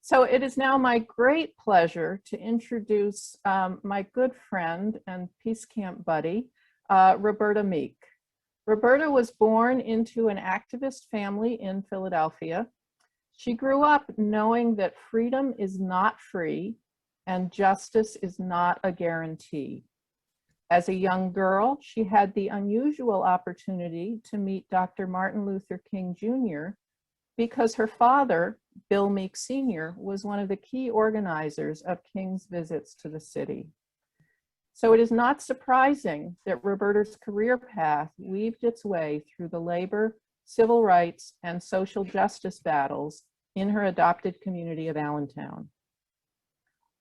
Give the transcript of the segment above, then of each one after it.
So it is now my great pleasure to introduce my good friend and Peace Camp buddy, Roberta Meek. Roberta was born into an activist family in Philadelphia. She grew up knowing that freedom is not free and justice is not a guarantee. As a young girl, she had the unusual opportunity to meet Dr. Martin Luther King Jr. because her father, Bill Meek Sr., was one of the key organizers of King's visits to the city. So it is not surprising that Roberta's career path weaved its way through the labor, civil rights, and social justice battles in her adopted community of Allentown.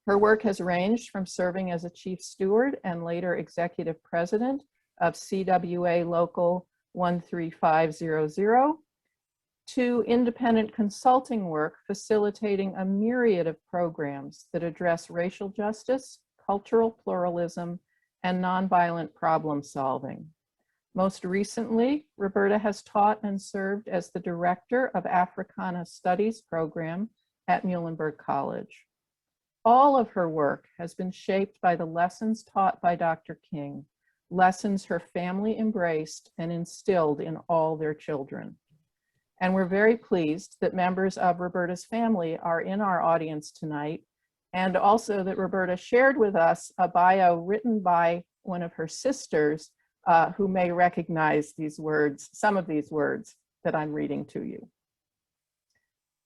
Her work has ranged from serving as a chief steward and later executive president of CWA Local 13500 to independent consulting work facilitating a myriad of programs that address racial justice, cultural pluralism, and nonviolent problem solving. Most recently, Roberta has taught and served as the director of Africana Studies program at Muhlenberg College. All of her work has been shaped by the lessons taught by Dr. King, lessons her family embraced and instilled in all their children. And we're very pleased that members of Roberta's family are in our audience tonight, and also that Roberta shared with us a bio written by one of her sisters who may recognize these words, some of these words that I'm reading to you.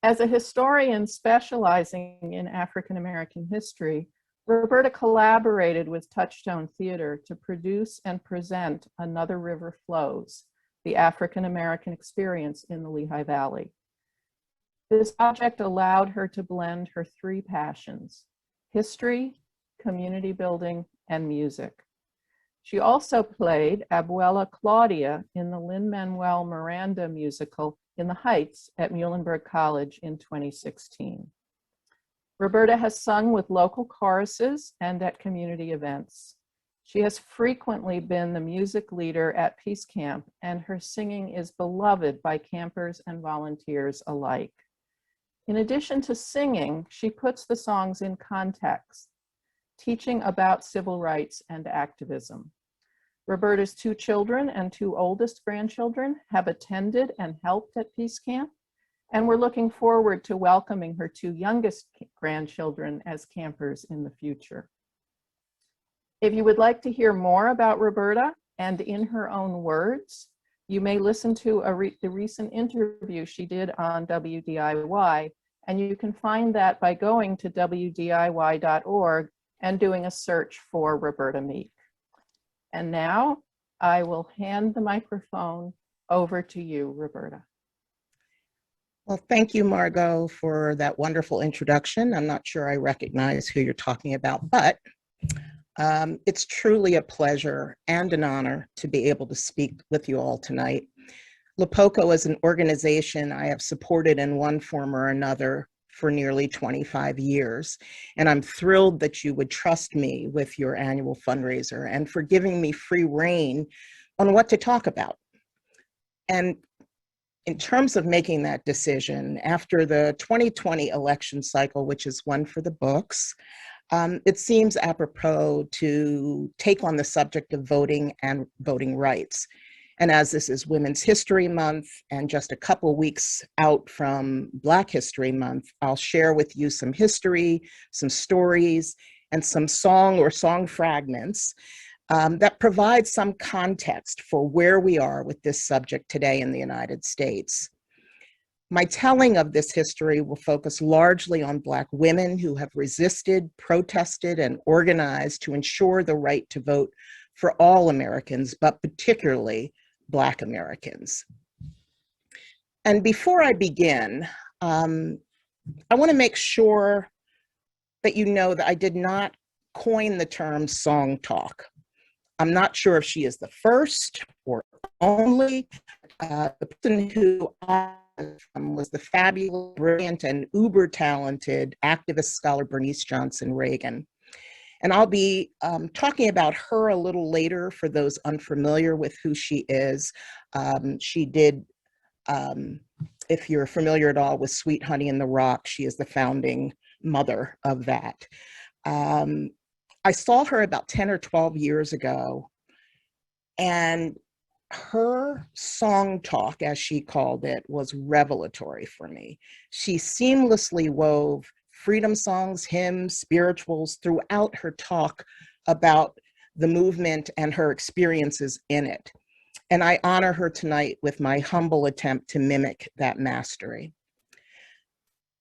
As a historian specializing in African American history, Roberta collaborated with Touchstone Theater to produce and present Another River Flows, the African American experience in the Lehigh Valley. This project allowed her to blend her three passions: history, community building, and music. She also played Abuela Claudia in the Lin-Manuel Miranda musical In the Heights at Muhlenberg College in 2016. Roberta has sung with local choruses and at community events. She has frequently been the music leader at Peace Camp, and her singing is beloved by campers and volunteers alike. In addition to singing, she puts the songs in context, teaching about civil rights and activism. Roberta's two children and two oldest grandchildren have attended and helped at Peace Camp, and we're looking forward to welcoming her two youngest grandchildren as campers in the future. If you would like to hear more about Roberta and in her own words, you may listen to the recent interview she did on WDIY, and you can find that by going to wdiy.org and doing a search for Roberta Meek. And now I will hand the microphone over to you, Roberta. Well, thank you, Margot, for that wonderful introduction. I'm not sure I recognize who you're talking about, but it's truly a pleasure and an honor to be able to speak with you all tonight. LEPOCO is an organization I have supported in one form or another for nearly 25 years. And I'm thrilled that you would trust me with your annual fundraiser and for giving me free rein on what to talk about. And in terms of making that decision, after the 2020 election cycle, which is one for the books, it seems apropos to take on the subject of voting and voting rights. And as this is Women's History Month and just a couple weeks out from Black History Month, I'll share with you some history, some stories, and some song or song fragments that provide some context for where we are with this subject today in the United States. My telling of this history will focus largely on Black women who have resisted, protested, and organized to ensure the right to vote for all Americans, but particularly Black Americans. And before I begin, I want to make sure that you know that I did not coin the term song talk. I'm not sure if she is the first or only. The person who was the fabulous, brilliant, and uber talented activist scholar Bernice Johnson Reagan. And I'll be talking about her a little later for those unfamiliar with who she is. She did If you're familiar at all with Sweet Honey in the Rock, she is the founding mother of that. I saw her about 10 or 12 years ago, and her song talk, as she called it, was revelatory for me. She seamlessly wove freedom songs, hymns, spirituals throughout her talk about the movement and her experiences in it. And I honor her tonight with my humble attempt to mimic that mastery.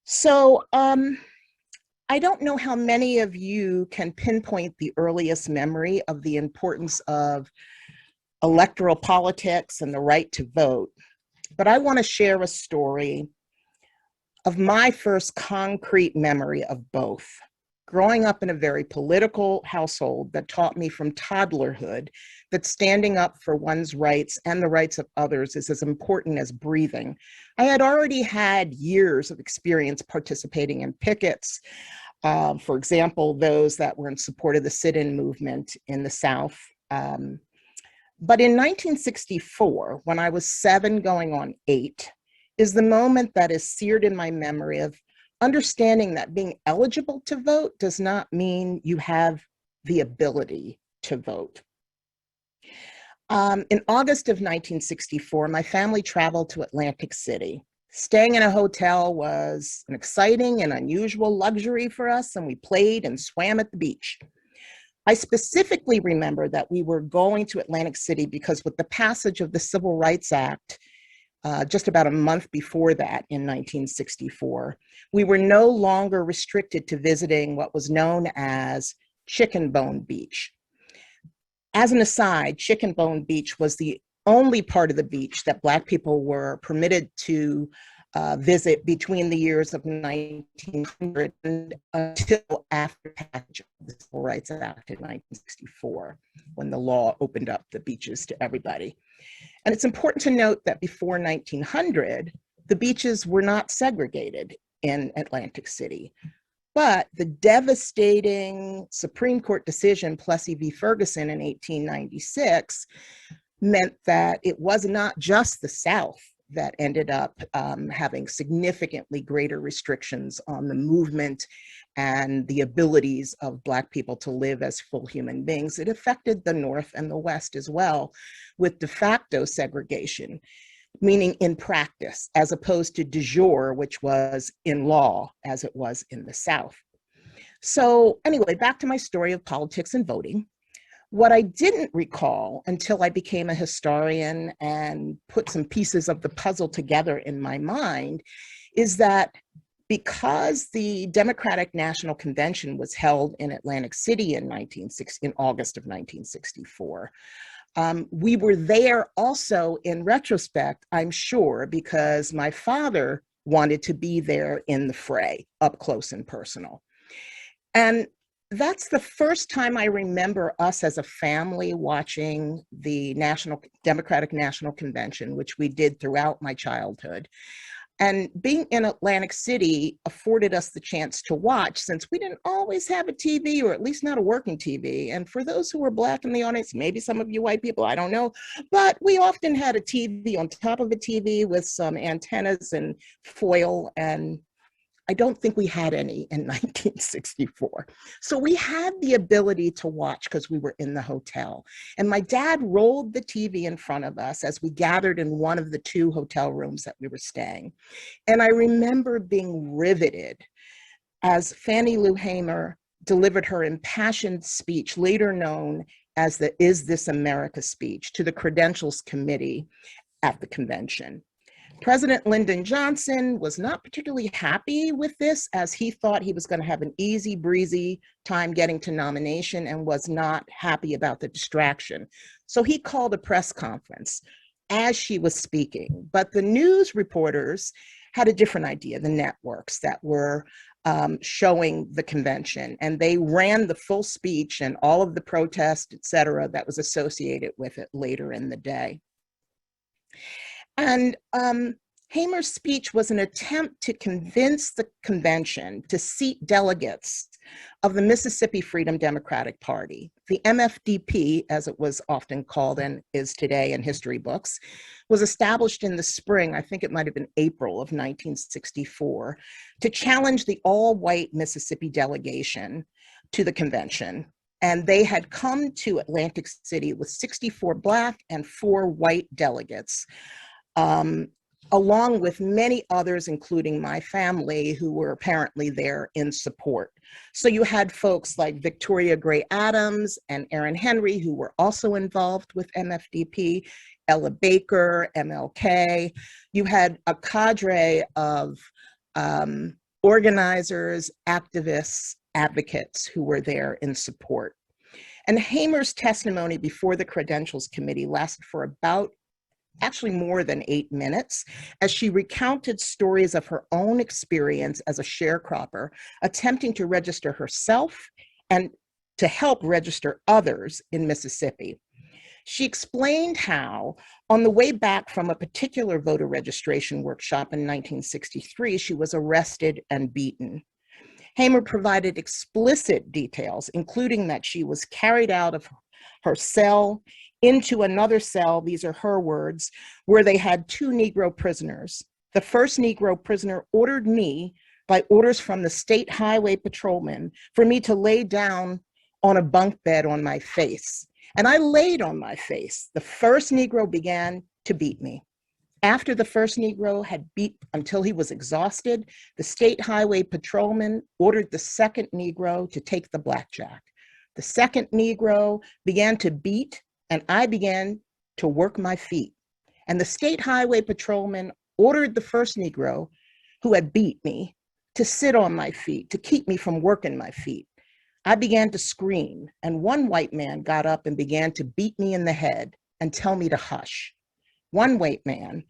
So I don't know how many of you can pinpoint the earliest memory of the importance of electoral politics and the right to vote, but I want to share a story of my first concrete memory of both. Growing up in a very political household that taught me from toddlerhood that standing up for one's rights and the rights of others is as important as breathing, I had already had years of experience participating in pickets, for example, those that were in support of the sit-in movement in the South. But in 1964, when I was 7 going on 8, is the moment that is seared in my memory of understanding that being eligible to vote does not mean you have the ability to vote. In August of 1964, my family traveled to Atlantic City. Staying in a hotel was an exciting and unusual luxury for us, and we played and swam at the beach. I specifically remember that we were going to Atlantic City because with the passage of the Civil Rights Act, just about a month before that in 1964, we were no longer restricted to visiting what was known as Chicken Bone Beach. As an aside, Chicken Bone Beach was the only part of the beach that Black people were permitted to visit between the years of 1900 and until after passage of the Civil Rights Act in 1964, when the law opened up the beaches to everybody. And it's important to note that before 1900, the beaches were not segregated in Atlantic City. But the devastating Supreme Court decision, Plessy v. Ferguson in 1896, meant that it was not just the South that ended up having significantly greater restrictions on the movement and the abilities of Black people to live as full human beings. It affected the North and the West as well, with de facto segregation, meaning in practice, as opposed to de jure, which was in law, as it was in the South. So anyway, back to my story of politics and voting. What I didn't recall until I became a historian and put some pieces of the puzzle together in my mind is that because the Democratic National Convention was held in Atlantic City in August of 1964, we were there also in retrospect, I'm sure, because my father wanted to be there in the fray, up close and personal. And that's the first time I remember us as a family watching the Democratic National Convention, which we did throughout my childhood. And being in Atlantic City afforded us the chance to watch, since we didn't always have a TV, or at least not a working TV. And for those who were Black in the audience, maybe some of you white people, I don't know, but we often had a TV on top of a TV with some antennas and foil, and I don't think we had any in 1964. So we had the ability to watch because we were in the hotel. And my dad rolled the TV in front of us as we gathered in one of the 2 hotel rooms that we were staying. And I remember being riveted as Fannie Lou Hamer delivered her impassioned speech, later known as the Is This America speech, to the Credentials Committee at the convention. President Lyndon Johnson was not particularly happy with this, as he thought he was going to have an easy breezy time getting to nomination and was not happy about the distraction. So he called a press conference as she was speaking. But the news reporters had a different idea, the networks that were showing the convention, and they ran the full speech and all of the protest, et cetera, that was associated with it later in the day. And Hamer's speech was an attempt to convince the convention to seat delegates of the Mississippi Freedom Democratic Party. the MFDP, as it was often called and is today in history books, was established in the spring, I think it might have been April of 1964, to challenge the all-white Mississippi delegation to the convention. And they had come to Atlantic City with 64 Black and 4 white delegates, along with many others, including my family, who were apparently there in support. So you had folks like Victoria Gray Adams and Aaron Henry, who were also involved with MFDP, Ella Baker, MLK. You had a cadre of organizers, activists, advocates who were there in support. And Hamer's testimony before the Credentials Committee lasted for about actually more than 8 minutes, as she recounted stories of her own experience as a sharecropper, attempting to register herself and to help register others in Mississippi. She explained how, on the way back from a particular voter registration workshop in 1963, she was arrested and beaten. Hamer provided explicit details, including that she was carried out of her cell into another cell, these are her words, where they had 2 Negro prisoners. The first Negro prisoner ordered me, by orders from the state highway patrolman, for me to lay down on a bunk bed on my face. And I laid on my face. The first Negro began to beat me. After the first Negro had beat until he was exhausted, the state highway patrolman ordered the second Negro to take the blackjack. The second Negro began to beat, and I began to work my feet. And the state highway patrolman ordered the first Negro, who had beat me, to sit on my feet, to keep me from working my feet. I began to scream, and one white man got up and began to beat me in the head and tell me to hush. One white man,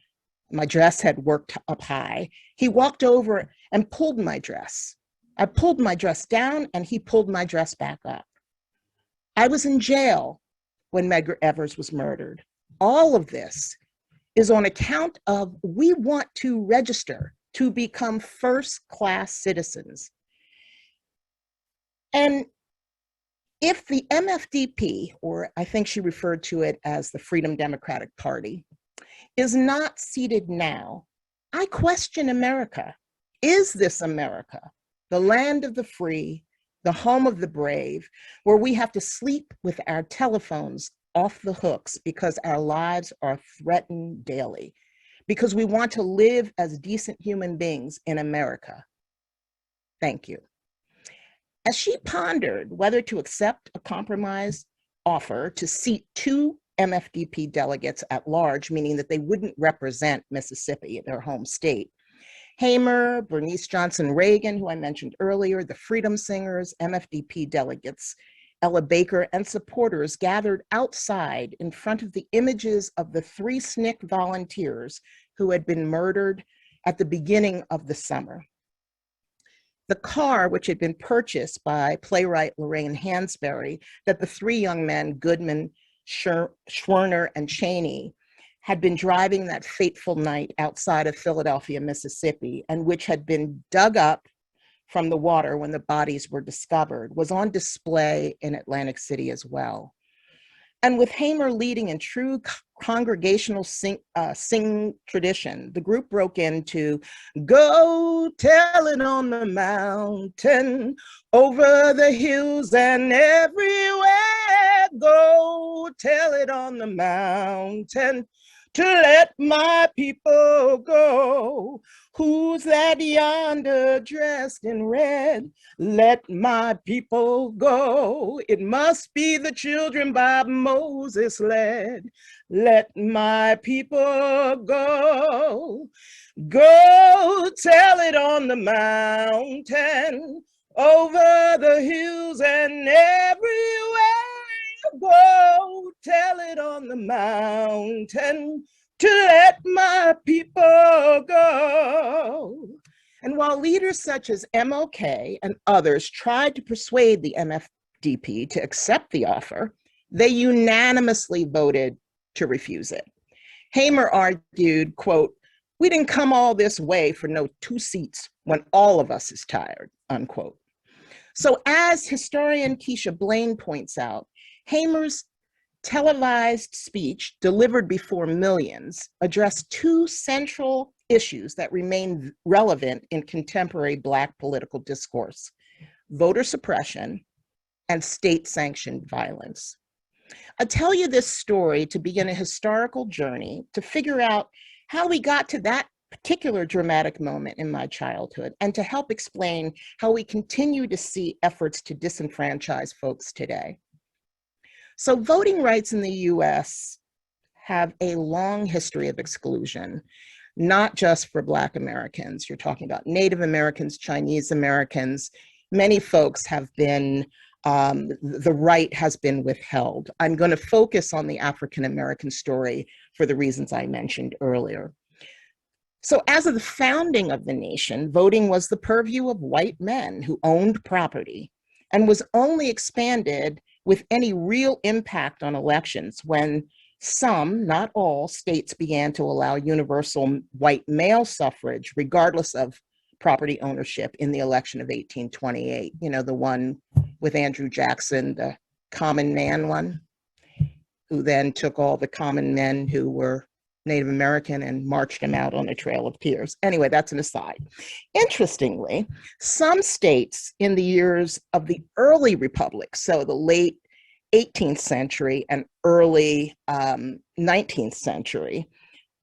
my dress had worked up high, he walked over and pulled my dress. I pulled my dress down, and he pulled my dress back up. I was in jail when Medgar Evers was murdered. All of this is on account of we want to register to become first-class citizens. And if the MFDP, or I think she referred to it as the Freedom Democratic Party, is not seated now, I question America. Is this America, the land of the free, the home of the brave, where we have to sleep with our telephones off the hooks because our lives are threatened daily, because we want to live as decent human beings in America? Thank you. As she pondered whether to accept a compromise offer to seat 2 MFDP delegates at large, meaning that they wouldn't represent Mississippi, their home state, Hamer, Bernice Johnson Reagan, who I mentioned earlier, the Freedom Singers, MFDP delegates, Ella Baker, and supporters gathered outside in front of the images of the 3 SNCC volunteers who had been murdered at the beginning of the summer. The car, which had been purchased by playwright Lorraine Hansberry, that the 3 young men, Goodman, Schwerner, and Cheney, had been driving that fateful night outside of Philadelphia, Mississippi, and which had been dug up from the water when the bodies were discovered, was on display in Atlantic City as well. And with Hamer leading in true congregational sing tradition, the group broke into "Go Tell It on the Mountain, Over the Hills and Everywhere, Go Tell It on the Mountain, to let my people go. Who's that yonder dressed in red? Let my people go. It must be the children Bob Moses led. Let my people go. Go tell it on the mountain, over the hills and everywhere. Go tell it on the mountain, to let my people go. And while leaders such as MLK and others tried to persuade the MFDP to accept the offer, they unanimously voted to refuse it. Hamer argued, quote, "We didn't come all this way for no 2 seats when all of us is tired," unquote. So as historian Keisha Blaine points out, Hamer's televised speech, delivered before millions, addressed two central issues that remain relevant in contemporary Black political discourse: voter suppression and state-sanctioned violence. I'll tell you this story to begin a historical journey to figure out how we got to that particular dramatic moment in my childhood, and to help explain how we continue to see efforts to disenfranchise folks today. So voting rights in the US have a long history of exclusion, not just for Black Americans. You're talking about Native Americans, Chinese Americans. Many folks have been, the right has been withheld. I'm going to focus on the African American story for the reasons I mentioned earlier. So as of the founding of the nation, voting was the purview of white men who owned property, and was only expanded with any real impact on elections when some, not all, states began to allow universal white male suffrage, regardless of property ownership, in the election of 1828. You know, the one with Andrew Jackson, the common man one, who then took all the common men who were Native American and marched them out on a trail of tears. Anyway, that's an aside. Interestingly, some states in the years of the early republic, so the late 18th century and early 19th century,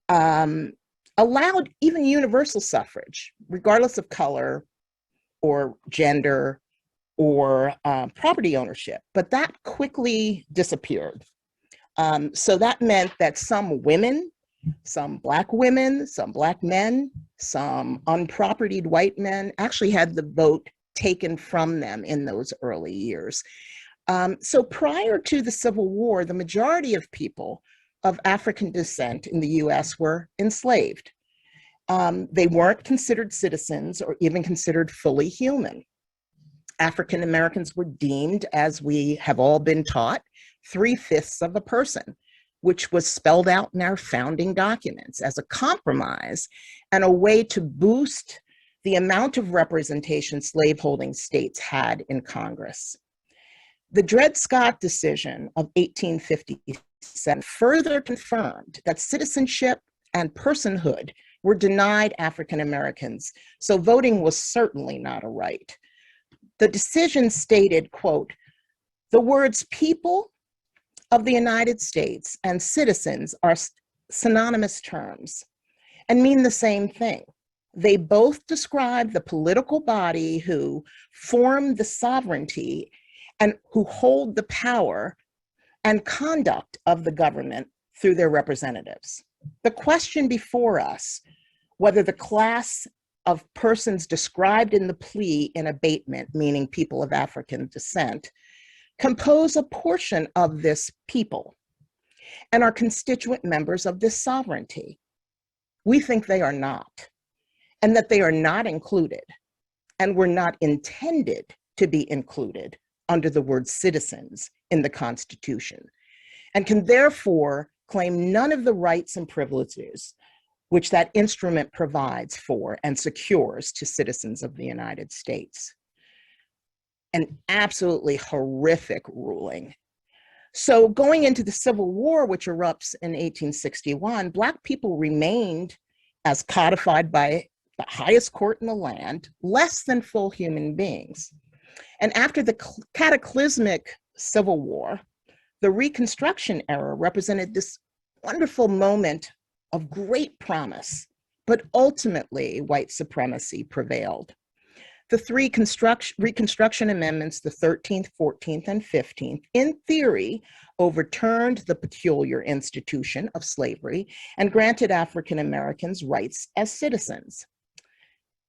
allowed even universal suffrage, regardless of color or gender or property ownership, but that quickly disappeared. So that meant that some women, some Black women, some Black men, some unpropertied white men actually had the vote taken from them in those early years. So prior to the Civil War, the majority of people of African descent in the US were enslaved. They weren't considered citizens or even considered fully human. African Americans were deemed, as we have all been taught, 3/5 of a person, which was spelled out in our founding documents as a compromise and a way to boost the amount of representation slaveholding states had in Congress. The Dred Scott decision of 1857 further confirmed that citizenship and personhood were denied African Americans, so voting was certainly not a right. The decision stated, quote, "The words people of the United States and citizens are synonymous terms and mean the same thing. They both describe the political body who form the sovereignty and who hold the power and conduct of the government through their representatives. The question before us, whether the class of persons described in the plea in abatement, meaning people of African descent, compose a portion of this people and are constituent members of this sovereignty. We think they are not, and that they are not included and were not intended to be included under the word citizens in the Constitution, and can therefore claim none of the rights and privileges which that instrument provides for and secures to citizens of the United States." An absolutely horrific ruling. So going into the Civil War, which erupts in 1861, Black people remained, as codified by the highest court in the land, less than full human beings. And after the cataclysmic Civil War, the Reconstruction era represented this wonderful moment of great promise, but ultimately white supremacy prevailed. The three Reconstruction amendments, the 13th, 14th, and 15th, in theory, overturned the peculiar institution of slavery and granted African Americans rights as citizens.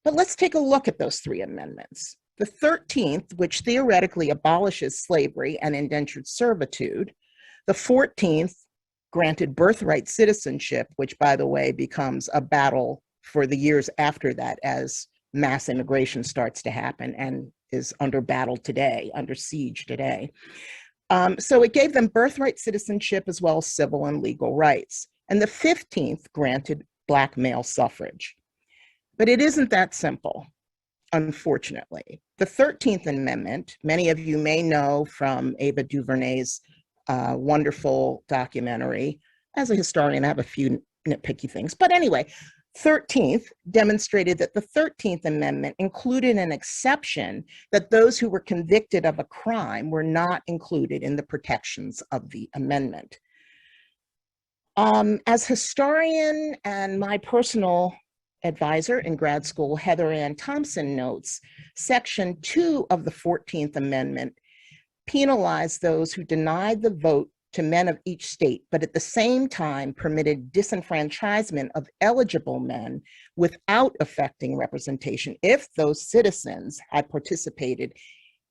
But let's take a look at those three amendments. The 13th, which theoretically abolishes slavery and indentured servitude. The 14th granted birthright citizenship, which, by the way, becomes a battle for the years after that as mass immigration starts to happen and is under battle today, under siege today. So it gave them birthright citizenship as well as civil and legal rights. And the 15th granted Black male suffrage. But it isn't that simple, unfortunately. The 13th Amendment, many of you may know from Ava DuVernay's wonderful documentary. As a historian, I have a few nitpicky things. But anyway, 13th demonstrated that the 13th Amendment included an exception that those who were convicted of a crime were not included in the protections of the amendment. As historian and my personal advisor in grad school, Heather Ann Thompson notes, Section 2 of the 14th Amendment penalized those who denied the vote to men of each state, but at the same time permitted disenfranchisement of eligible men without affecting representation if those citizens had participated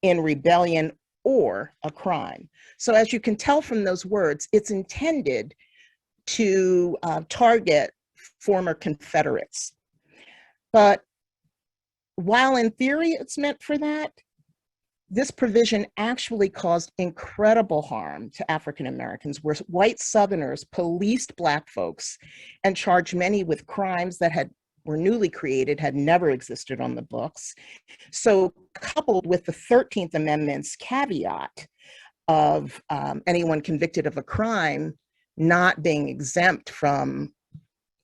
in rebellion or a crime. So as you can tell from those words, it's intended to target former Confederates. But while in theory it's meant for that, this provision actually caused incredible harm to African Americans, where white Southerners policed Black folks and charged many with crimes that were newly created, had never existed on the books. So coupled with the 13th Amendment's caveat of anyone convicted of a crime not being exempt from,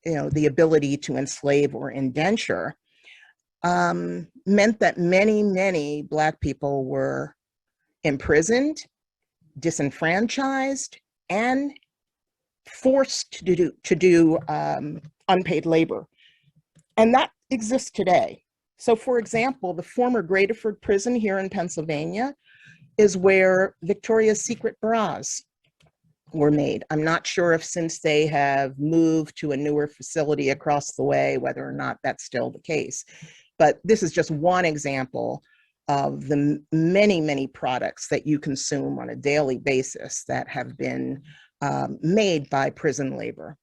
the ability to enslave or indenture, meant that many, many Black people were imprisoned, disenfranchised, and forced to do unpaid labor. And that exists today. So for example, the former Graterford prison here in Pennsylvania is where Victoria's Secret bras were made. I'm not sure if since they have moved to a newer facility across the way, whether or not that's still the case. But this is just one example of the many, many products that you consume on a daily basis that have been made by prison labor.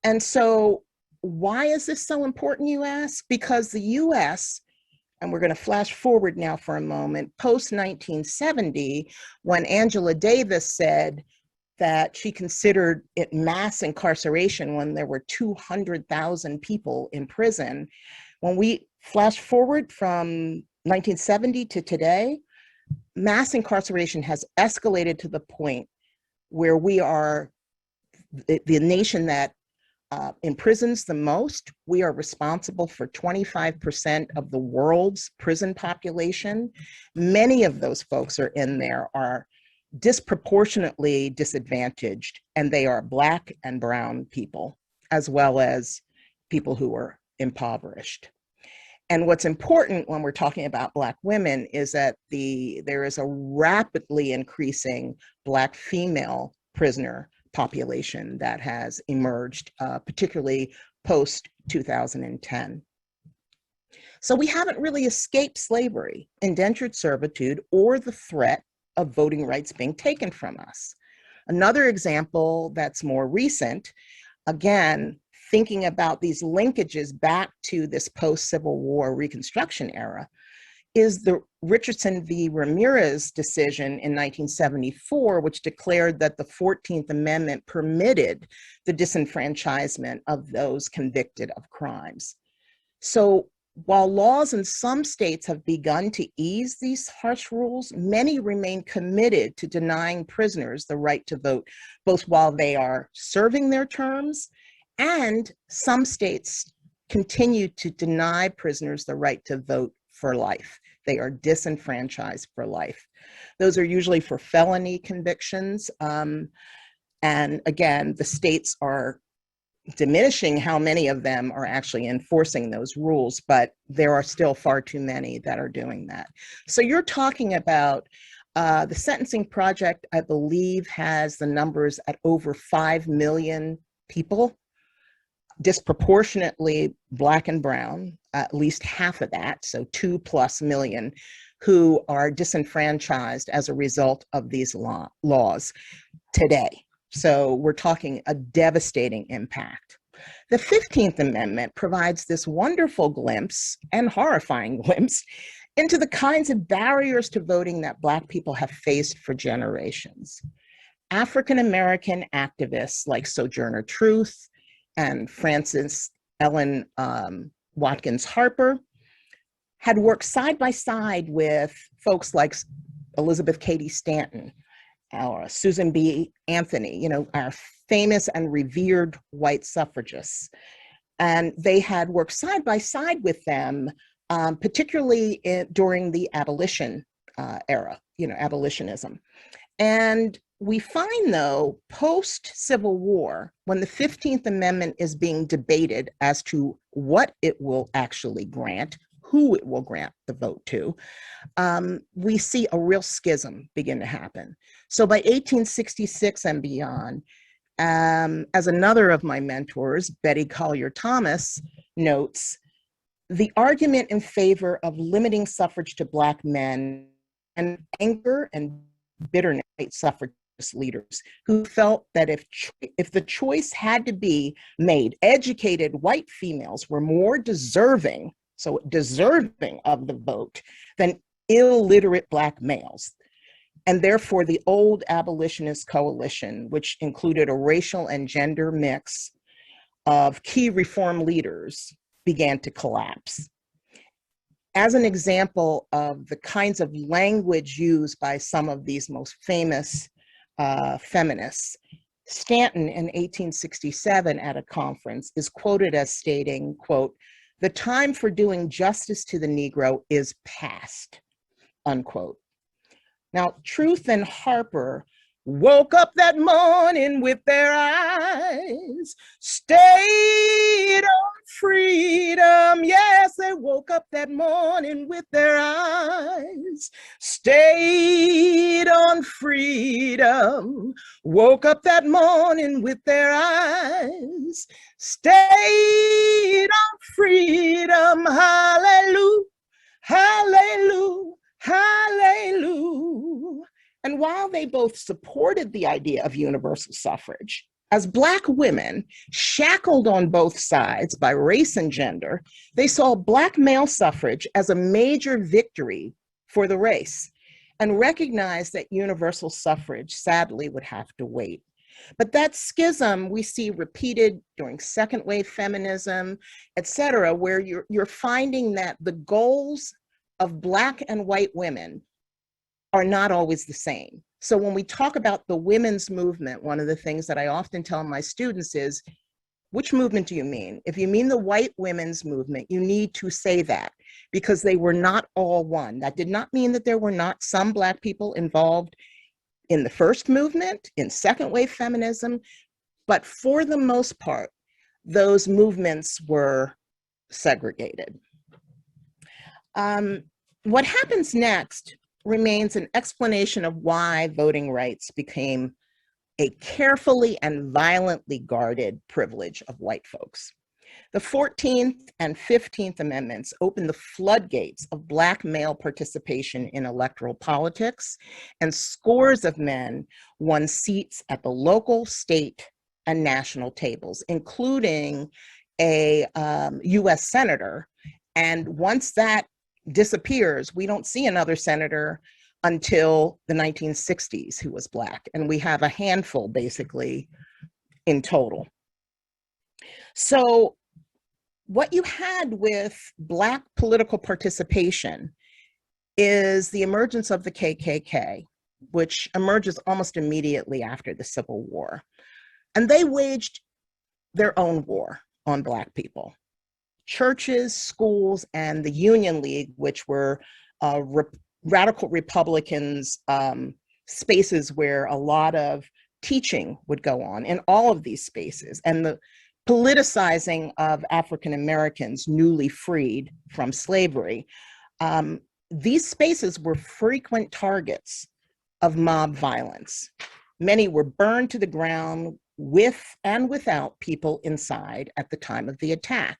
And so why is this so important, you ask? Because the US, and we're going to flash forward now for a moment, post-1970, when Angela Davis said that she considered it mass incarceration when there were 200,000 people in prison. When we flash forward from 1970 to today, mass incarceration has escalated to the point where we are the nation that imprisons the most. We are responsible for 25% of the world's prison population. Many of those folks are in there are disproportionately disadvantaged, and they are Black and brown people, as well as people who are impoverished. And what's important when we're talking about Black women is that there is a rapidly increasing Black female prisoner population that has emerged, particularly post-2010. So we haven't really escaped slavery, indentured servitude, or the threat of voting rights being taken from us. Another example that's more recent, again, thinking about these linkages back to this post-Civil War Reconstruction era, is the Richardson v. Ramirez decision in 1974, which declared that the 14th Amendment permitted the disenfranchisement of those convicted of crimes. So while laws in some states have begun to ease these harsh rules, many remain committed to denying prisoners the right to vote, both while they are serving their terms, and some states continue to deny prisoners the right to vote for life. They are disenfranchised for life. Those are usually for felony convictions. And again, the states are diminishing how many of them are actually enforcing those rules, but there are still far too many that are doing that. So you're talking about the Sentencing Project, I believe, has the numbers at over 5 million people, disproportionately Black and brown, at least half of that, so 2+ million, who are disenfranchised as a result of these laws today. So we're talking a devastating impact. The 15th Amendment provides this wonderful glimpse and horrifying glimpse into the kinds of barriers to voting that Black people have faced for generations. African-American activists like Sojourner Truth and Frances Ellen Watkins Harper had worked side by side with folks like Elizabeth Cady Stanton or Susan B. Anthony, you know, our famous and revered white suffragists. And they had worked side by side with them, particularly during the abolition era, you know, abolitionism. And we find, though, post-Civil War, when the 15th Amendment is being debated as to what it will actually grant, who it will grant the vote to, we see a real schism begin to happen. So by 1866 and beyond, as another of my mentors, Betty Collier Thomas, notes, the argument in favor of limiting suffrage to Black men and anger and bitterness of suffragist leaders who felt that if the choice had to be made, educated white females were more deserving, so deserving of the vote, than illiterate Black males. And therefore, the old abolitionist coalition, which included a racial and gender mix of key reform leaders, began to collapse. As an example of the kinds of language used by some of these most famous feminists, Stanton in 1867 at a conference is quoted as stating, quote, "The time for doing justice to the Negro is past," unquote. Now, Truth and Harper woke up that morning with their eyes stayed on freedom. Yes, they woke up that morning with their eyes stayed on freedom. Woke up that morning with their eyes stayed on freedom. Hallelujah, hallelujah, hallelujah. And while they both supported the idea of universal suffrage, as Black women, shackled on both sides by race and gender, they saw Black male suffrage as a major victory for the race and recognized that universal suffrage, sadly, would have to wait. But that schism we see repeated during second wave feminism, et cetera, where you're finding that the goals of Black and white women are not always the same. So when we talk about the women's movement, one of the things that I often tell my students is, which movement do you mean? If you mean the white women's movement, you need to say that, because they were not all one. That did not mean that there were not some Black people involved in the first movement, in second wave feminism, but for the most part, those movements were segregated. What happens next remains an explanation of why voting rights became a carefully and violently guarded privilege of white folks. The 14th and 15th Amendments opened the floodgates of Black male participation in electoral politics, and scores of men won seats at the local, state, and national tables, including a US senator. And once that disappears, we don't see another senator until the 1960s who was Black, and we have a handful basically in total. So what you had with Black political participation is the emergence of the KKK, which emerges almost immediately after the Civil War. And they waged their own war on Black people. Churches, schools, and the Union League, which were radical Republicans, spaces where a lot of teaching would go on in all of these spaces, and the politicizing of African Americans newly freed from slavery. These spaces were frequent targets of mob violence. Many were burned to the ground with and without people inside at the time of the attack.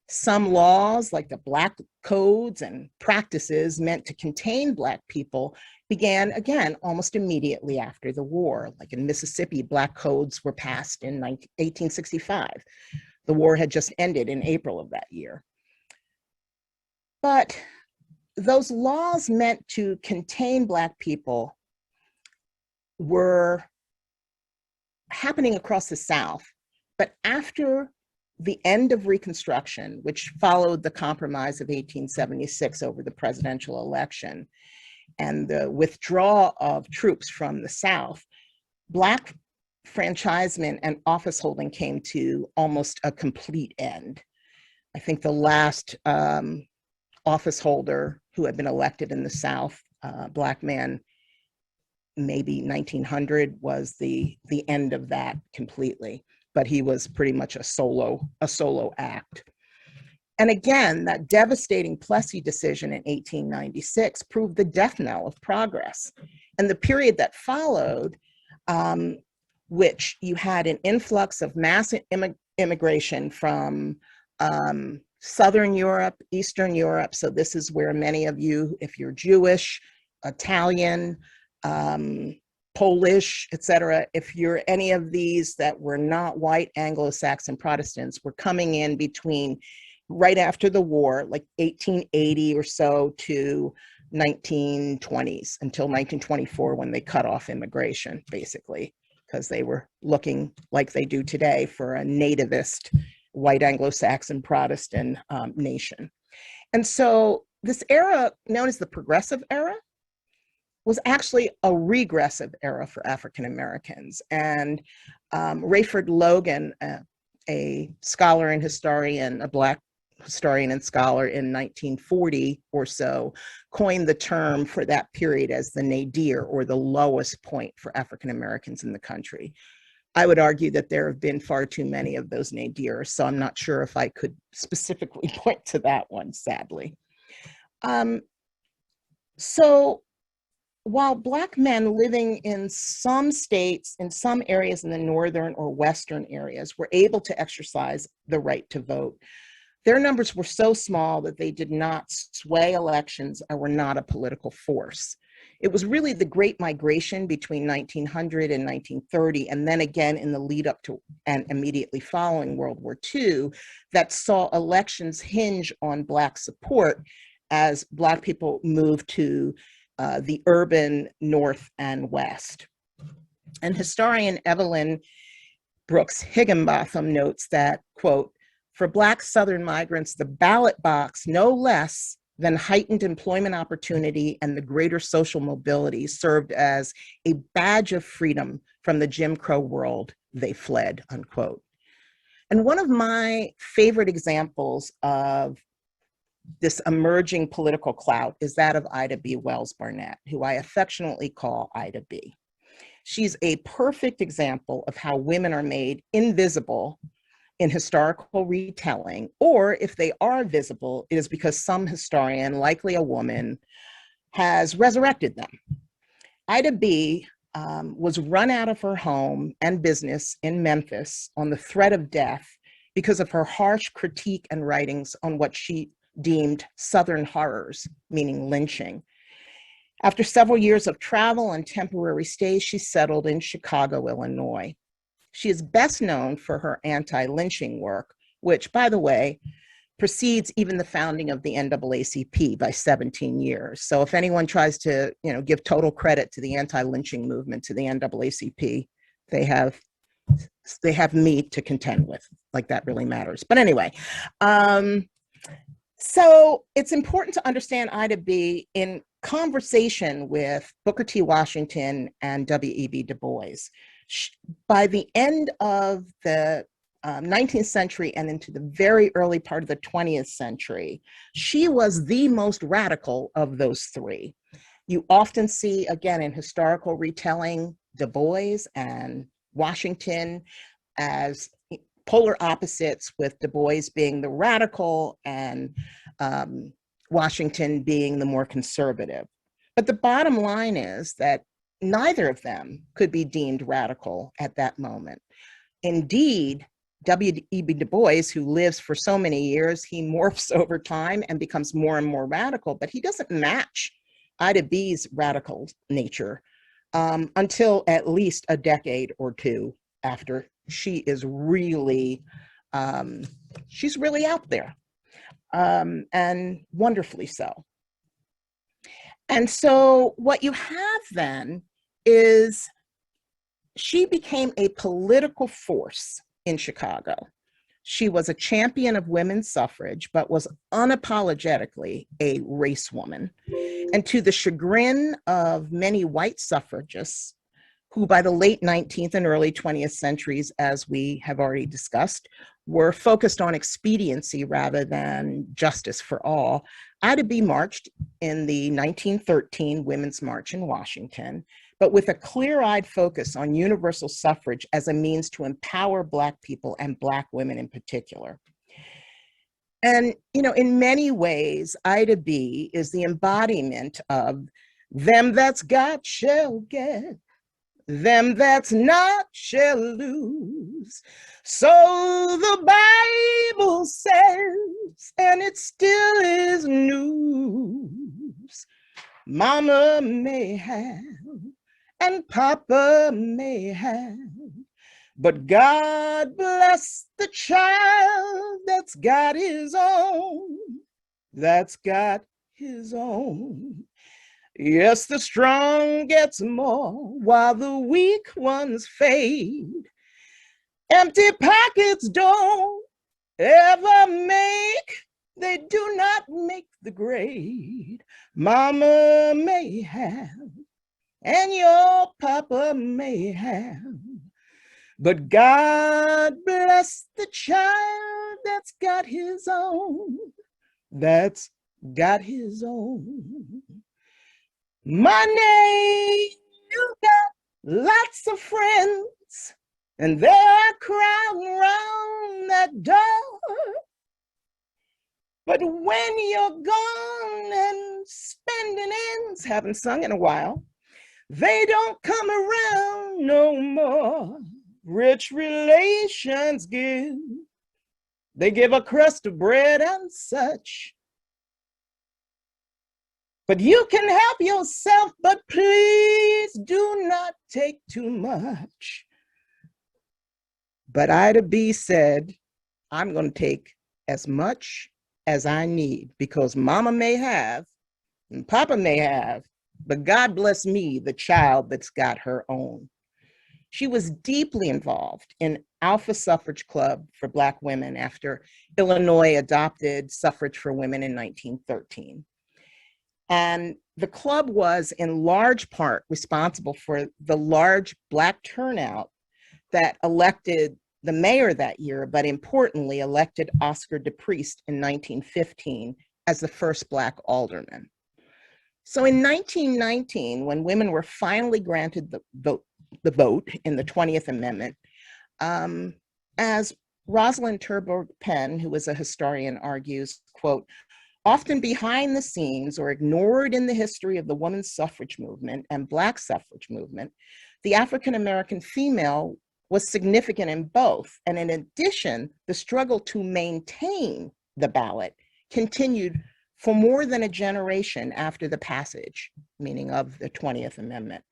Some laws, like the Black codes and practices meant to contain Black people, began again almost immediately after the war. Like in Mississippi, Black codes were passed in 1865. The war had just ended in April of that year. But those laws meant to contain Black people were happening across the South. But after the end of Reconstruction, which followed the Compromise of 1876 over the presidential election, and the withdrawal of troops from the South, Black franchisement and office holding came to almost a complete end. I think the last office holder who had been elected in the South, Black man, maybe 1900, was the end of that completely. But he was pretty much a solo act. And again, that devastating Plessy decision in 1896 proved the death knell of progress. And the period that followed, which you had an influx of mass immigration from Southern Europe, Eastern Europe. So this is where many of you, if you're Jewish, Italian, Polish, etc., if you're any of these that were not white Anglo-Saxon Protestants, were coming in between right after the war, like 1880 or so, to 1920s, until 1924, when they cut off immigration, basically, because they were looking like they do today for a nativist white Anglo-Saxon Protestant nation. And so this era, known as the Progressive Era, was actually a regressive era for African Americans. And Rayford Logan, a scholar and historian, a Black historian and scholar in 1940 or so, coined the term for that period as the nadir, or the lowest point for African Americans in the country. I would argue that there have been far too many of those nadirs, so I'm not sure if I could specifically point to that one, sadly. So while Black men living in some states, in some areas in the northern or western areas, were able to exercise the right to vote, their numbers were so small that they did not sway elections and were not a political force. It was really the Great Migration between 1900 and 1930, and then again in the lead up to and immediately following World War II, that saw elections hinge on Black support as Black people moved to the urban North and West. And historian Evelyn Brooks Higginbotham notes that, quote, "For Black Southern migrants, the ballot box, no less than heightened employment opportunity and the greater social mobility, served as a badge of freedom from the Jim Crow world they fled," unquote. And one of my favorite examples of this emerging political clout is that of Ida B. Wells Barnett, who I affectionately call Ida B. She's a perfect example of how women are made invisible in historical retelling, or if they are visible, it is because some historian, likely a woman, has resurrected them. Ida B. Was run out of her home and business in Memphis on the threat of death because of her harsh critique and writings on what she deemed Southern horrors, meaning lynching. After several years of travel and temporary stays, she settled in Chicago, Illinois. She is best known for her anti-lynching work, which, by the way, precedes even the founding of the NAACP by 17 years. So if anyone tries to, give total credit to the anti-lynching movement, to the NAACP, they have me to contend with. Like, that really matters. But anyway, so it's important to understand Ida B. in conversation with Booker T. Washington and W.E.B. Du Bois. By the end of the 19th century and into the very early part of the 20th century, she was the most radical of those three. You often see, again, in historical retelling, Du Bois and Washington as polar opposites, with Du Bois being the radical and Washington being the more conservative. But the bottom line is that neither of them could be deemed radical at that moment. Indeed, W.E.B. Du Bois, who lives for so many years, he morphs over time and becomes more and more radical, but he doesn't match Ida B.'s radical nature until at least a decade or two after she is really, she's really out there, and wonderfully so. And so what you have then is she became a political force in Chicago. She was a champion of women's suffrage, but was unapologetically a race woman. And to the chagrin of many white suffragists, who by the late 19th and early 20th centuries, as we have already discussed, were focused on expediency rather than justice for all, Ida B. marched in the 1913 Women's March in Washington, but with a clear-eyed focus on universal suffrage as a means to empower Black people and Black women in particular. And, in many ways, Ida B. is the embodiment of them that's got shall get, them that's not shall lose. So the Bible says, and it still is news. Mama may have, and Papa may have, but God bless the child that's got his own, that's got his own. Yes, the strong gets more while the weak ones fade. Empty pockets don't ever make, they do not make the grade. Mama may have, and your papa may have, but God bless the child that's got his own, that's got his own. Money, you got lots of friends, and they're crowding around that door. But when you're gone and spending ends, haven't sung in a while, they don't come around no more. Rich relations give, they give a crust of bread and such. But you can help yourself, but please do not take too much. But Ida B. said, I'm going to take as much as I need, because Mama may have and Papa may have, but God bless me, the child that's got her own. She was deeply involved in Alpha Suffrage Club for Black women after Illinois adopted suffrage for women in 1913. And the club was in large part responsible for the large Black turnout that elected the mayor that year, but importantly elected Oscar DePriest in 1915 as the first Black alderman. So in 1919, when women were finally granted the vote in the 20th Amendment, as Rosalind Turbo Penn, who is a historian, argues, quote, often behind the scenes or ignored in the history of the women's suffrage movement and Black suffrage movement, the African-American female was significant in both. And in addition, the struggle to maintain the ballot continued for more than a generation after the passage, meaning of the 20th Amendment.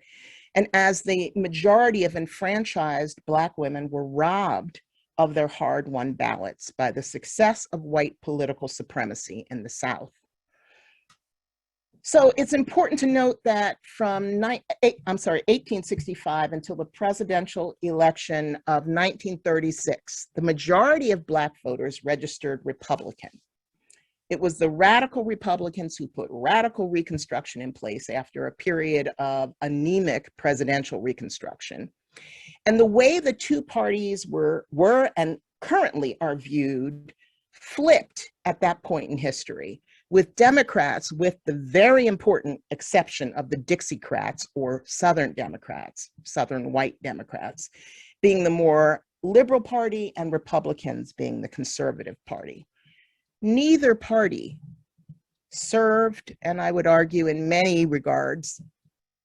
And as the majority of enfranchised Black women were robbed of their hard-won ballots by the success of white political supremacy in the South. So it's important to note that from 1865 until the presidential election of 1936, the majority of Black voters registered Republican. It was the radical Republicans who put radical Reconstruction in place after a period of anemic presidential Reconstruction. And the way the two parties were and currently are viewed flipped at that point in history, with Democrats, with the very important exception of the Dixiecrats or Southern Democrats, Southern white Democrats, being the more liberal party and Republicans being the conservative party. Neither party served, and I would argue in many regards,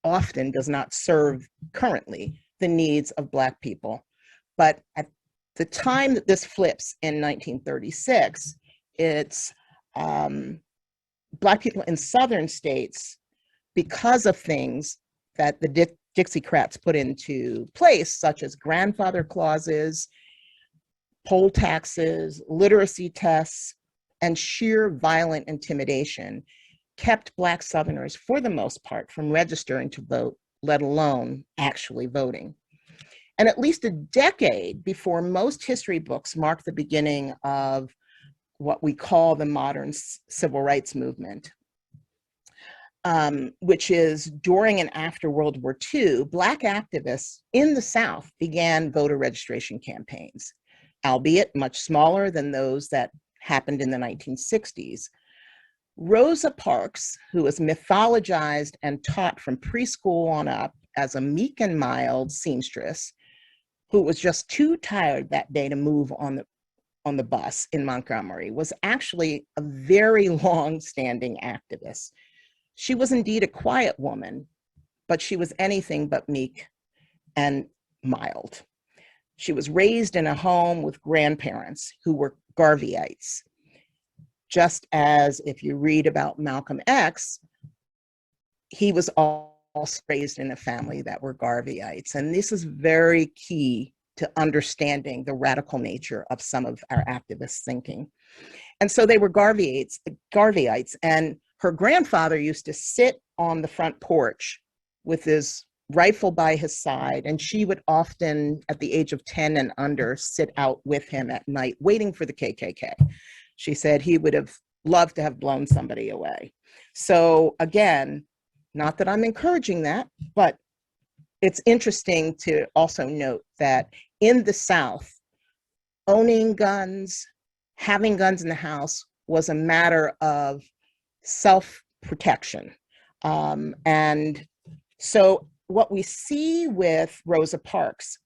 often does not serve currently the needs of Black people. But at the time that this flips in 1936, it's Black people in Southern states, because of things that the Dixiecrats put into place, such as grandfather clauses, poll taxes, literacy tests, and sheer violent intimidation, kept Black Southerners, for the most part, from registering to vote, let alone actually voting. and at least a decade before most history books mark the beginning of what we call the modern civil rights movement, which is during and after World War II, Black activists in the South began voter registration campaigns, albeit much smaller than those that happened in the 1960s. Rosa Parks, who was mythologized and taught from preschool on up as a meek and mild seamstress, who was just too tired that day to move on the bus in Montgomery, was actually a very long-standing activist. She was indeed a quiet woman, but she was anything but meek and mild. She was raised in a home with grandparents who were Garveyites. Just as if you read about Malcolm X, he was also raised in a family that were Garveyites. And this is very key to understanding the radical nature of some of our activists' thinking. And so they were Garveyites, and her grandfather used to sit on the front porch with his rifle by his side, and she would often, at the age of 10 and under, sit out with him at night waiting for the KKK. She said he would have loved to have blown somebody away. So again, not that I'm encouraging that, but it's interesting to also note that in the South, owning guns, having guns in the house was a matter of self-protection. And so what we see with Rosa Parks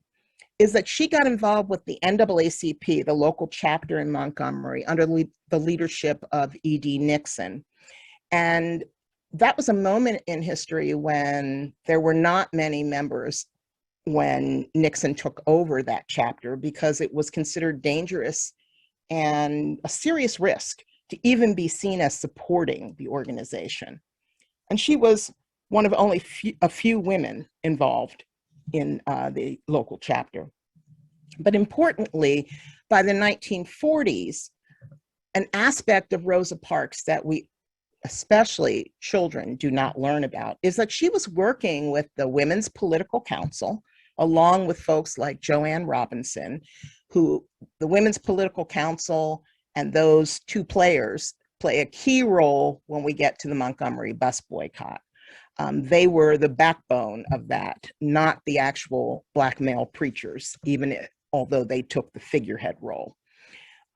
is that she got involved with the NAACP, the local chapter in Montgomery, under the leadership of E.D. Nixon. And that was a moment in history when there were not many members when Nixon took over that chapter, because it was considered dangerous and a serious risk to even be seen as supporting the organization. And she was one of only a few women involved in the local chapter. But importantly, by the 1940s, an aspect of Rosa Parks that we, especially children, do not learn about is that she was working with the Women's Political Council, along with folks like Joanne Robinson, who the Women's Political Council and those two players play a key role when we get to the Montgomery bus boycott. They were the backbone of that, not the actual Black male preachers, although they took the figurehead role.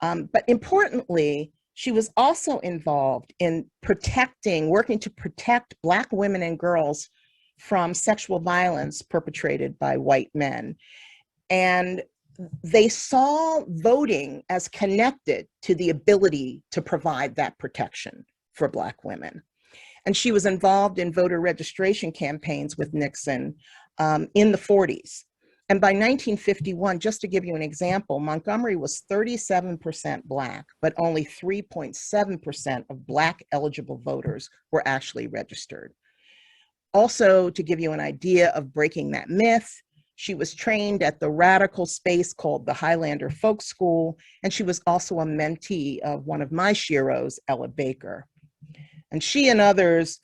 But importantly, she was also involved in working to protect Black women and girls from sexual violence perpetrated by white men. And they saw voting as connected to the ability to provide that protection for Black women. And she was involved in voter registration campaigns with Nixon in the 40s. And by 1951, just to give you an example, Montgomery was 37% Black, but only 3.7% of Black eligible voters were actually registered. Also, to give you an idea of breaking that myth, she was trained at the radical space called the Highlander Folk School, and she was also a mentee of one of my sheroes, Ella Baker. And she and others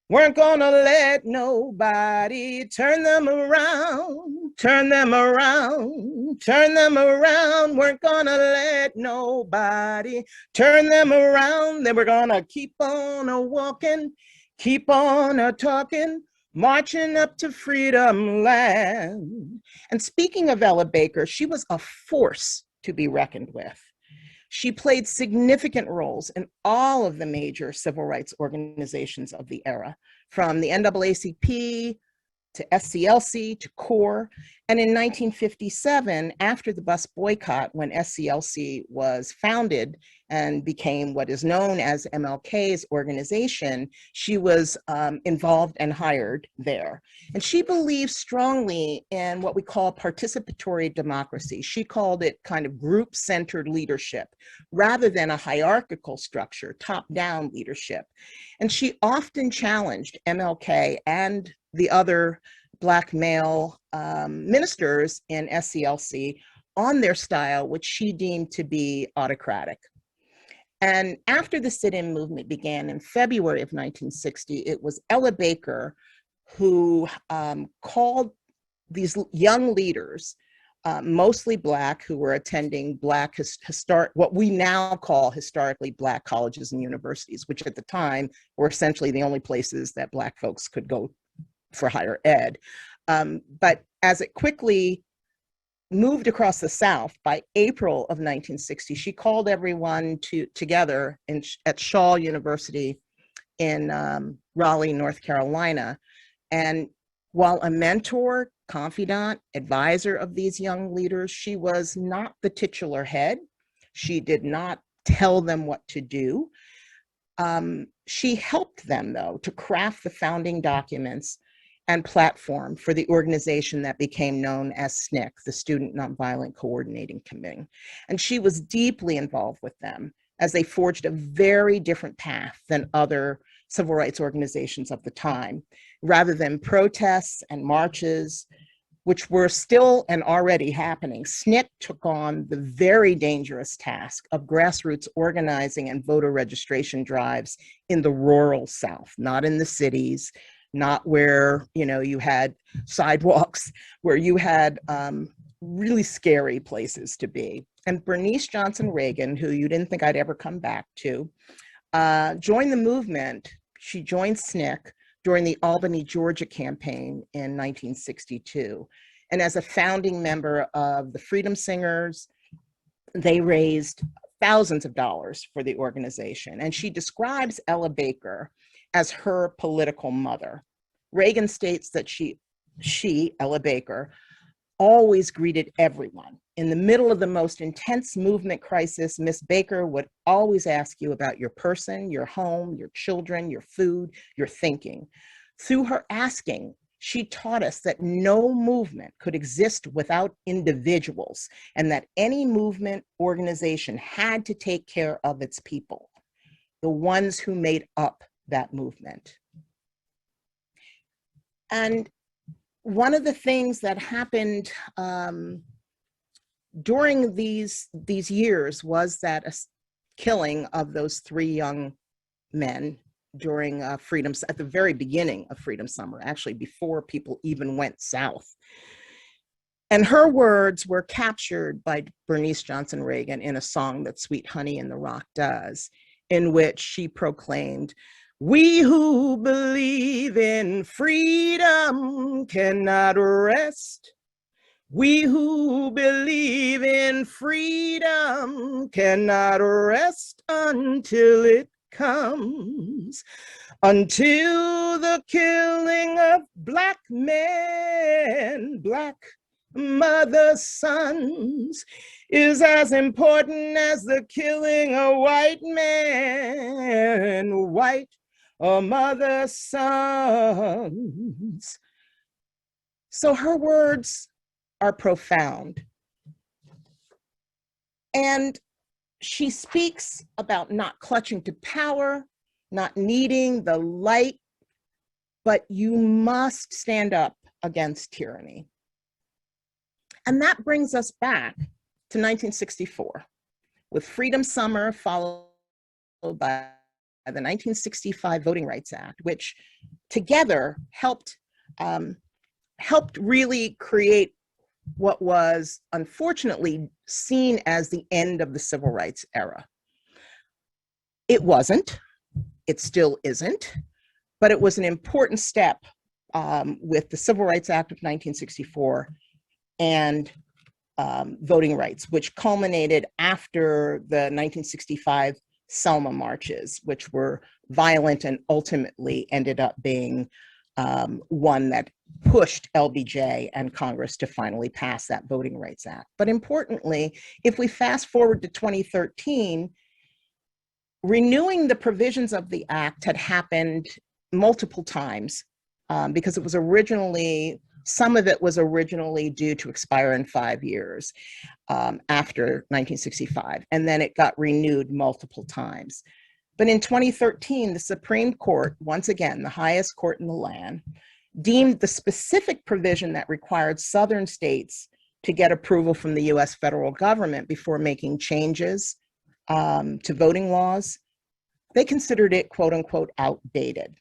weren't gonna let nobody turn them around, turn them around, turn them around. Weren't gonna let nobody turn them around. They were gonna keep on a walking, keep on a talking, marching up to freedom land. And speaking of Ella Baker, she was a force to be reckoned with. She played significant roles in all of the major civil rights organizations of the era, from the NAACP to SCLC to CORE. And in 1957, after the bus boycott, when SCLC was founded and became what is known as MLK's organization, she was involved and hired there. And she believed strongly in what we call participatory democracy. She called it kind of group-centered leadership rather than a hierarchical structure, top-down leadership. And she often challenged MLK and the other Black male ministers in SCLC on their style, which she deemed to be autocratic. And after the sit-in movement began in February of 1960, it was Ella Baker who called these young leaders, mostly Black, who were attending Black what we now call historically Black colleges and universities, which at the time were essentially the only places that Black folks could go for higher ed. But as it quickly moved across the South, by April of 1960, she called everyone together at Shaw University in Raleigh, North Carolina. And while a mentor, confidant, advisor of these young leaders, she was not the titular head. She did not tell them what to do. She helped them, though, to craft the founding documents and platform for the organization that became known as SNCC, the Student Nonviolent Coordinating Committee. And she was deeply involved with them as they forged a very different path than other civil rights organizations of the time. Rather than protests and marches, which were still and already happening, SNCC took on the very dangerous task of grassroots organizing and voter registration drives in the rural South, not in the cities, not where, you know, you had sidewalks, where you had really scary places to be. And Bernice Johnson Reagan, who you didn't think I'd ever come back to, joined the movement. She joined SNCC during the Albany, Georgia campaign in 1962. And as a founding member of the Freedom Singers, they raised thousands of dollars for the organization. And she describes Ella Baker as her political mother. Reagan states that she, Ella Baker, always greeted everyone. In the middle of the most intense movement crisis, Miss Baker would always ask you about your person, your home, your children, your food, your thinking. Through her asking, she taught us that no movement could exist without individuals, and that any movement organization had to take care of its people, the ones who made up that movement. And one of the things that happened during these years was that a killing of those 3 young men during at the very beginning of Freedom Summer, actually before people even went south. And her words were captured by Bernice Johnson Reagan in a song that Sweet Honey in the Rock does, in which she proclaimed, "We who believe in freedom cannot rest. We who believe in freedom cannot rest until it comes, until the killing of Black men, Black mothers' sons, is as important as the killing of white men, white mother's sons." So her words are profound. And she speaks about not clutching to power, not needing the light, but you must stand up against tyranny. And that brings us back to 1964, with Freedom Summer followed by the 1965 Voting Rights Act, which together helped really create what was unfortunately seen as the end of the civil rights era. It wasn't, it still isn't, but it was an important step with the Civil Rights Act of 1964 and voting rights, which culminated after the 1965 Selma marches, which were violent and ultimately ended up being one that pushed LBJ and Congress to finally pass that Voting Rights Act. But importantly, if we fast forward to 2013, renewing the provisions of the act had happened multiple times because it was originally, some of it was originally due to expire in 5 years after 1965, and then it got renewed multiple times. But in 2013, the Supreme Court, once again, the highest court in the land, deemed the specific provision that required Southern states to get approval from the US federal government before making changes to voting laws, they considered it, quote unquote, outdated.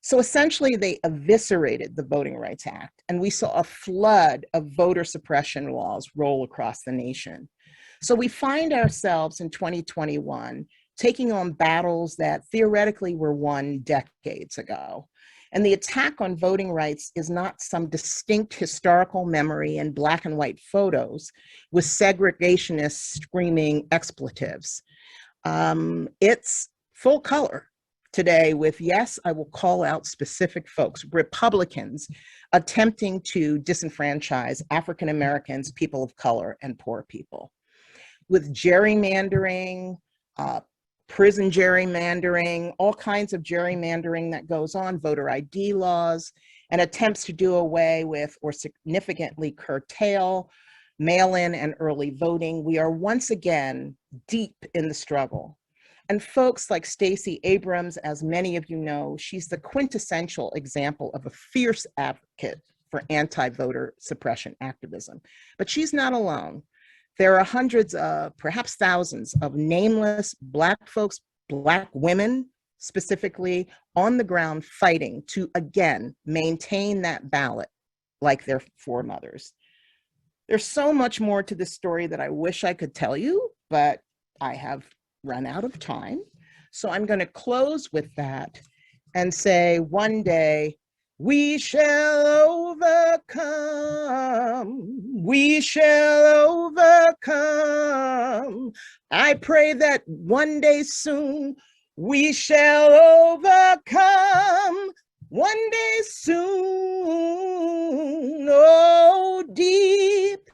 So essentially, they eviscerated the Voting Rights Act, and we saw a flood of voter suppression laws roll across the nation. So we find ourselves in 2021 taking on battles that theoretically were won decades ago. And the attack on voting rights is not some distinct historical memory in black and white photos with segregationists screaming expletives. It's full color today with, yes, I will call out specific folks, Republicans attempting to disenfranchise African Americans, people of color, and poor people. With gerrymandering, prison gerrymandering, all kinds of gerrymandering that goes on, voter ID laws, and attempts to do away with or significantly curtail mail-in and early voting. We are once again deep in the struggle. And folks like Stacey Abrams, as many of you know, she's the quintessential example of a fierce advocate for anti-voter suppression activism. But she's not alone. There are hundreds of, perhaps thousands of nameless Black folks, Black women specifically, on the ground fighting to, again, maintain that ballot like their foremothers. There's so much more to this story that I wish I could tell you, but I have run out of time. So I'm going to close with that and say, one day, we shall overcome. We shall overcome. I pray that one day soon we shall overcome. One day soon, oh, deep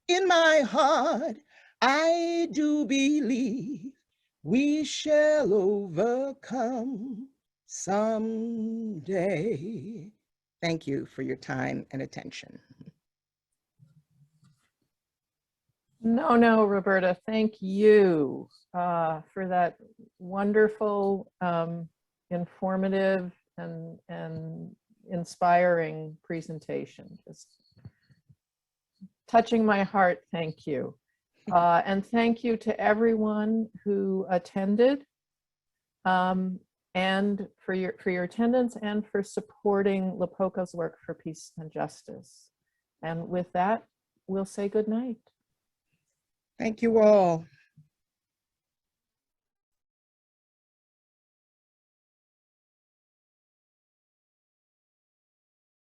in my heart, I do believe we shall overcome someday. Thank you for your time and attention. No, Roberta, thank you for that wonderful, informative and inspiring presentation. Just touching my heart, thank you. And thank you to everyone who attended, and for your attendance and for supporting LEPOCO's work for peace and justice. And with that, we'll say good night. Thank you all.